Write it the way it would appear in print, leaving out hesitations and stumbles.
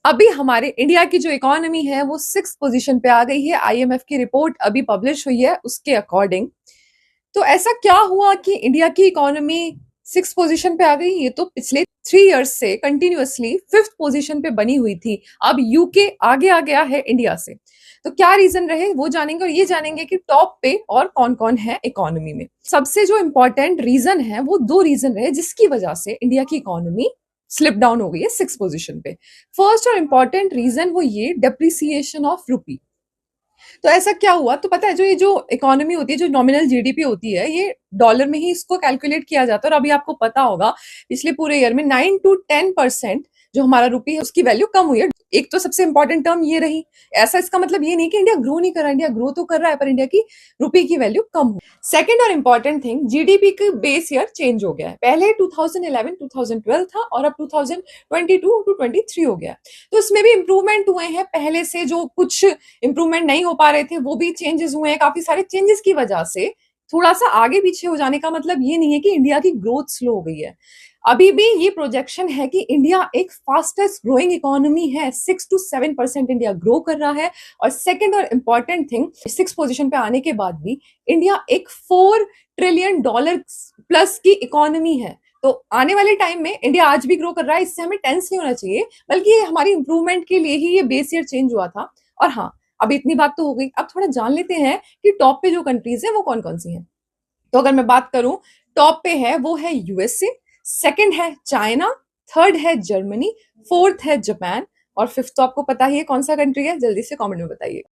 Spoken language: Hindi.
अभी हमारे इंडिया की जो इकोनॉमी है वो 6th पोजीशन पे आ गई है। आईएमएफ की रिपोर्ट अभी पब्लिश हुई है उसके अकॉर्डिंग। तो ऐसा क्या हुआ कि इंडिया की इकोनॉमी 6th पोजीशन पे आ गई? ये तो पिछले 3 इयर्स से कंटिन्यूअसली 5th पोजीशन पे बनी हुई थी। अब यूके आगे आ गया है इंडिया से। तो क्या रीजन रहे वो जानेंगे, और ये जानेंगे कि टॉप पे और कौन कौन है इकोनॉमी में। सबसे जो इंपॉर्टेंट रीजन है वो दो रीजन रहे जिसकी वजह से इंडिया की इकोनॉमी स्लिप डाउन हो गई है 6th पोजीशन पे। फर्स्ट और इंपॉर्टेंट रीजन वो ये डेप्रिसिएशन ऑफ रूपी। तो ऐसा क्या हुआ? तो पता है जो ये जो इकोनॉमी होती है, जो नॉमिनल जीडीपी होती है, ये डॉलर में ही इसको कैलकुलेट किया जाता है। और अभी आपको पता होगा पिछले पूरे ईयर में 9 to 10% जो हमारा रुपी है उसकी वैल्यू कम हुई है। एक तो सबसे इंपॉर्टेंट टर्म ये रही। ऐसा इसका मतलब ये नहीं कि इंडिया ग्रो नहीं कर रहा, इंडिया ग्रो तो कर रहा है, पर इंडिया की रुपी की वैल्यू कम हुई। सेकेंड और इंपॉर्टेंट थिंग, जीडीपी का बेस ईयर चेंज हो गया है। पहले 2011-2012 था और अब 2022-23 हो गया। तो इसमें भी इंप्रूवमेंट हुए हैं। पहले से जो कुछ इंप्रूवमेंट नहीं हो पा रहे थे वो भी चेंजेस हुए हैं। काफी सारे चेंजेस की वजह से थोड़ा सा आगे पीछे हो जाने का मतलब ये नहीं है कि इंडिया की ग्रोथ स्लो हो गई है। अभी भी ये प्रोजेक्शन है कि इंडिया एक फास्टेस्ट ग्रोइंग इकोनॉमी है। 6 to 7% इंडिया ग्रो कर रहा है। और सेकंड और इंपॉर्टेंट थिंग, 6 पोजीशन पे आने के बाद भी इंडिया एक $4 ट्रिलियन प्लस की इकोनॉमी है। तो आने वाले टाइम में इंडिया आज भी ग्रो कर रहा है, इससे हमें टेंस नहीं होना चाहिए, बल्कि ये हमारी इंप्रूवमेंट के लिए ही ये बेस ईयर चेंज हुआ था। और हाँ, अब इतनी बात तो हो गई, अब थोड़ा जान लेते हैं कि टॉप पे जो कंट्रीज है वो कौन कौन सी हैं। तो अगर मैं बात करूं, टॉप पे है वो है यूएसए, सेकंड है चाइना, थर्ड है जर्मनी, फोर्थ है जापान, और फिफ्थ तो आपको पता ही है कौन सा कंट्री है। जल्दी से कमेंट में बताइए।